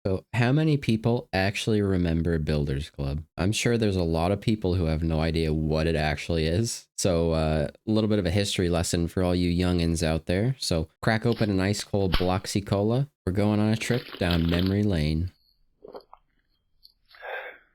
So, how many people actually remember Builders Club? I'm sure there's a lot of people who have no idea what it actually is. So, a little bit of a history lesson for all you youngins out there. So, crack open an ice cold Bloxy Cola. We're going on a trip down memory lane.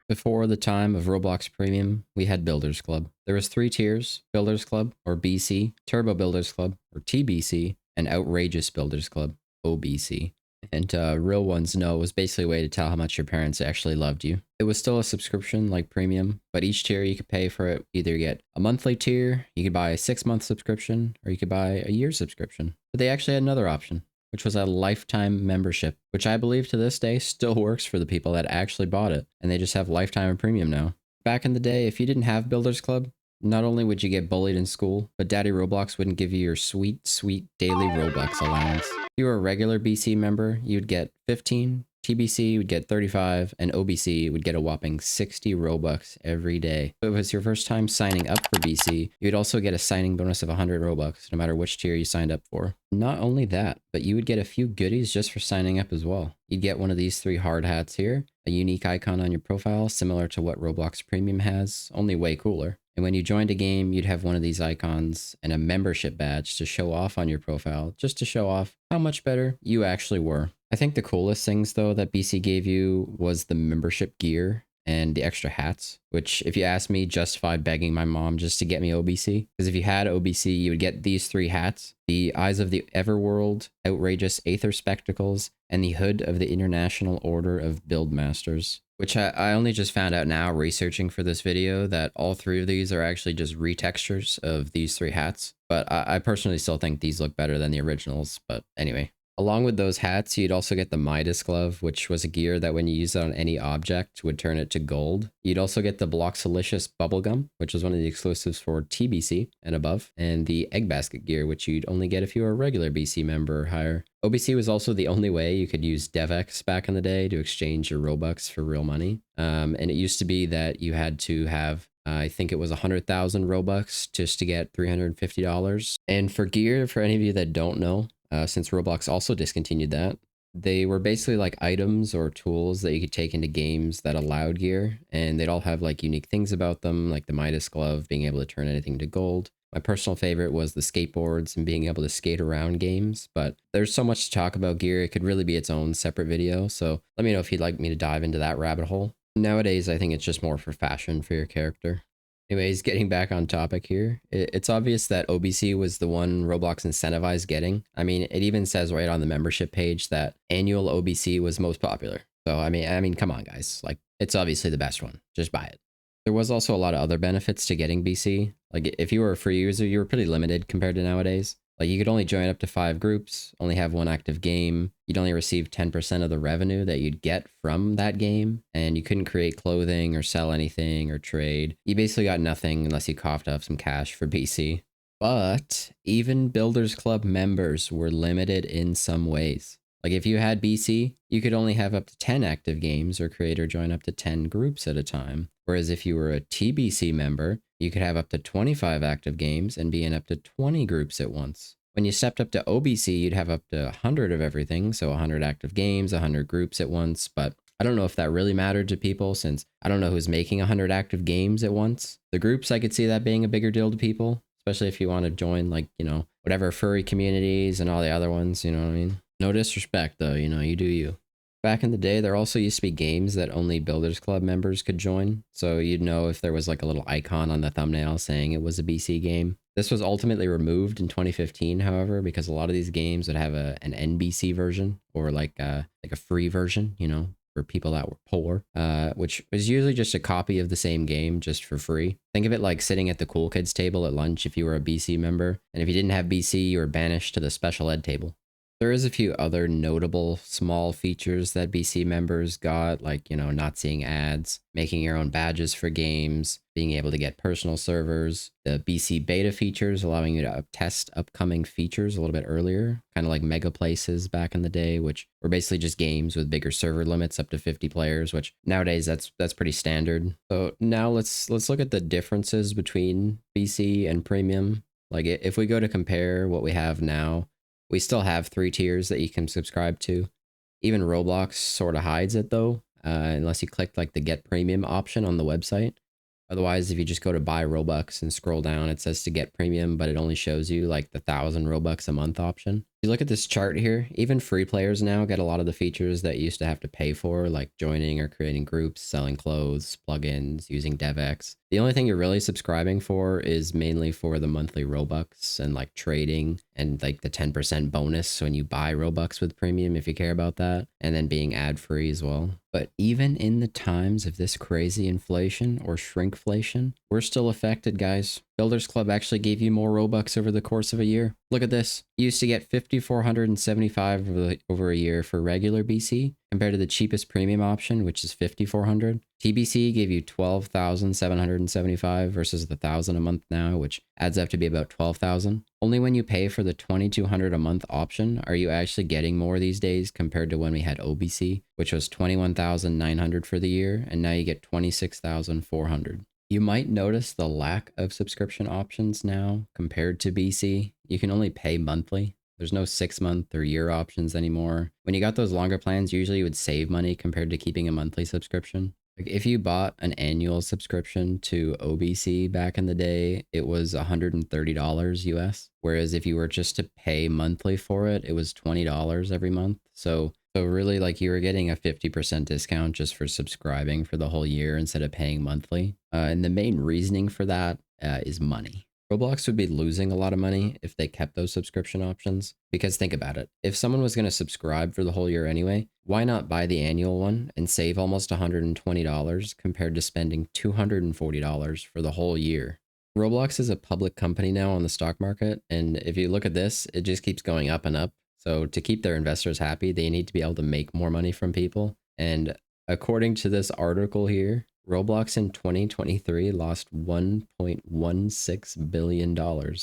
Before the time of Roblox Premium, we had Builders Club. There was 3 tiers: Builders Club, or BC, Turbo Builders Club, or TBC, and Outrageous Builders Club, OBC. And real ones know it was basically a way to tell how much your parents actually loved you. It was still a subscription like Premium, but each tier you could pay for it. Either get a monthly tier, you could buy a 6-month subscription, or you could buy a year subscription. But they actually had another option, which was a lifetime membership, which I believe to this day still works for the people that actually bought it, and they just have lifetime and premium now. Back in the day, if you didn't have Builders Club, not only would you get bullied in school, but Daddy Roblox wouldn't give you your sweet, sweet daily Robux allowance. If you were a regular BC member, you'd get 15, TBC would get 35, and OBC would get a whopping 60 Robux every day. If it was your first time signing up for BC, you'd also get a signing bonus of 100 Robux, no matter which tier you signed up for. Not only that, but you would get a few goodies just for signing up as well. You'd get one of these 3 hard hats here, a unique icon on your profile similar to what Roblox Premium has, only way cooler. And when you joined a game, you'd have one of these icons and a membership badge to show off on your profile, just to show off how much better you actually were. I think the coolest things though that BC gave you was the membership gear and the extra hats, which if you ask me, justified begging my mom just to get me OBC. Because if you had OBC, you would get these 3 hats: the Eyes of the Everworld, Outrageous Aether Spectacles, and the Hood of the International Order of Buildmasters. Which I only just found out now researching for this video that all 3 of these are actually just retextures of these 3 hats. But I personally still think these look better than the originals. But anyway. Along with those hats, you'd also get the Midas Glove, which was a gear that when you use it on any object would turn it to gold. You'd also get the Bloxalicious Bubblegum, which was one of the exclusives for TBC and above, and the Egg Basket gear, which you'd only get if you were a regular BC member or higher. OBC was also the only way you could use DevX back in the day to exchange your Robux for real money. And it used to be that you had to have I think it was 100,000 Robux just to get $350. And for gear, for any of you that don't know, since Roblox also discontinued that, they were basically like items or tools that you could take into games that allowed gear, and they'd all have like unique things about them, like the Midas Glove, being able to turn anything to gold. My personal favorite was the skateboards and being able to skate around games, but there's so much to talk about gear, it could really be its own separate video, so let me know if you'd like me to dive into that rabbit hole. Nowadays, I think it's just more for fashion for your character. Anyways, getting back on topic here, it's obvious that OBC was the one Roblox incentivized getting. I mean, it even says right on the membership page that annual OBC was most popular. So, I mean, come on, guys. Like, it's obviously the best one. Just buy it. There was also a lot of other benefits to getting BC. Like, if you were a free user, you were pretty limited compared to nowadays. Like, you could only join up to 5 groups, only have 1 active game. You'd only receive 10% of the revenue that you'd get from that game, and you couldn't create clothing or sell anything or trade. You basically got nothing unless you coughed up some cash for BC. But even Builders Club members were limited in some ways. Like if you had BC, you could only have up to 10 active games or create or join up to 10 groups at a time. Whereas if you were a TBC member, you could have up to 25 active games and be in up to 20 groups at once. When you stepped up to OBC, you'd have up to 100 of everything, so 100 active games, 100 groups at once, but I don't know if that really mattered to people since I don't know who's making 100 active games at once. The groups, I could see that being a bigger deal to people, especially if you want to join like, you know, whatever furry communities and all the other ones, you know what I mean? No disrespect though, you know, you do you. Back in the day, there also used to be games that only Builders Club members could join, so you'd know if there was like a little icon on the thumbnail saying it was a BC game. This was ultimately removed in 2015, however, because a lot of these games would have an NBC version or like a free version, you know, for people that were poor, which was usually just a copy of the same game just for free. Think of it like sitting at the cool kids table at lunch if you were a BC member, and if you didn't have BC, you were banished to the special ed table. There is a few other notable small features that BC members got, like, you know, not seeing ads, making your own badges for games, being able to get personal servers, the BC beta features, allowing you to test upcoming features a little bit earlier, kind of like Mega Places back in the day, which were basically just games with bigger server limits up to 50 players, which nowadays that's pretty standard. So now let's look at the differences between BC and Premium. Like if we go to compare what we have now, we still have 3 tiers that you can subscribe to. Even Roblox sort of hides it though, unless you click like the get premium option on the website. Otherwise, if you just go to buy Robux and scroll down, it says to get premium, but it only shows you like the 1,000 Robux a month option. If you look at this chart here, even free players now get a lot of the features that you used to have to pay for, like joining or creating groups, selling clothes, plugins, using DevX. The only thing you're really subscribing for is mainly for the monthly Robux and like trading and like the 10% bonus when you buy Robux with premium if you care about that, and then being ad free as well. But even in the times of this crazy inflation or shrinkflation, we're still affected, guys. Builders Club actually gave you more Robux over the course of a year. Look at this. You used to get 5,475 over a year for regular BC compared to the cheapest premium option, which is 5,400. TBC gave you 12,775 versus the 1,000 a month now, which adds up to be about 12,000. Only when you pay for the 2,200 a month option are you actually getting more these days compared to when we had OBC, which was 21,900 for the year, and now you get 26,400. You might notice the lack of subscription options now compared to BC. You can only pay monthly. There's no 6-month or year options anymore. When you got those longer plans, usually you would save money compared to keeping a monthly subscription. Like if you bought an annual subscription to OBC back in the day, it was $130 US. Whereas if you were just to pay monthly for it, it was $20 every month. So really like you were getting a 50% discount just for subscribing for the whole year instead of paying monthly. And the main reasoning for that is money. Roblox would be losing a lot of money if they kept those subscription options. Because think about it. If someone was going to subscribe for the whole year anyway, why not buy the annual one and save almost $120 compared to spending $240 for the whole year? Roblox is a public company now on the stock market. And if you look at this, it just keeps going up and up. So to keep their investors happy, they need to be able to make more money from people. And according to this article here, Roblox in 2023 lost $1.16 billion.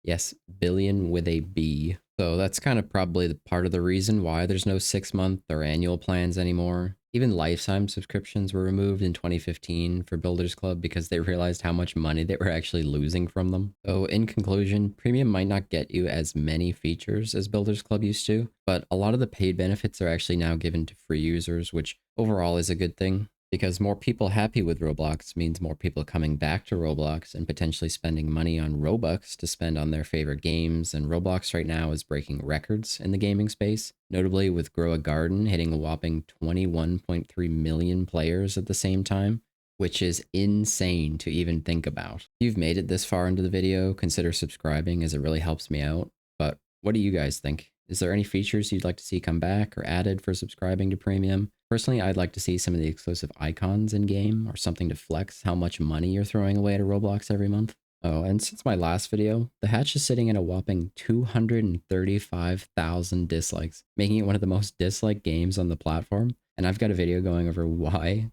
Yes, billion with a B. So that's kind of probably the part of the reason why there's no 6-month or annual plans anymore. Even lifetime subscriptions were removed in 2015 for Builders Club because they realized how much money they were actually losing from them. So in conclusion, premium might not get you as many features as Builders Club used to, but a lot of the paid benefits are actually now given to free users, which overall is a good thing. Because more people happy with Roblox means more people coming back to Roblox and potentially spending money on Robux to spend on their favorite games. And Roblox right now is breaking records in the gaming space, notably with Grow a Garden hitting a whopping 21.3 million players at the same time, which is insane to even think about. If you've made it this far into the video, consider subscribing as it really helps me out. But what do you guys think? Is there any features you'd like to see come back or added for subscribing to premium? Personally, I'd like to see some of the exclusive icons in game or something to flex how much money you're throwing away to Roblox every month. Oh, and since my last video, The Hatch is sitting at a whopping 235,000 dislikes, making it one of the most disliked games on the platform. And I've got a video going over why.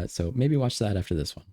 So maybe watch that after this one.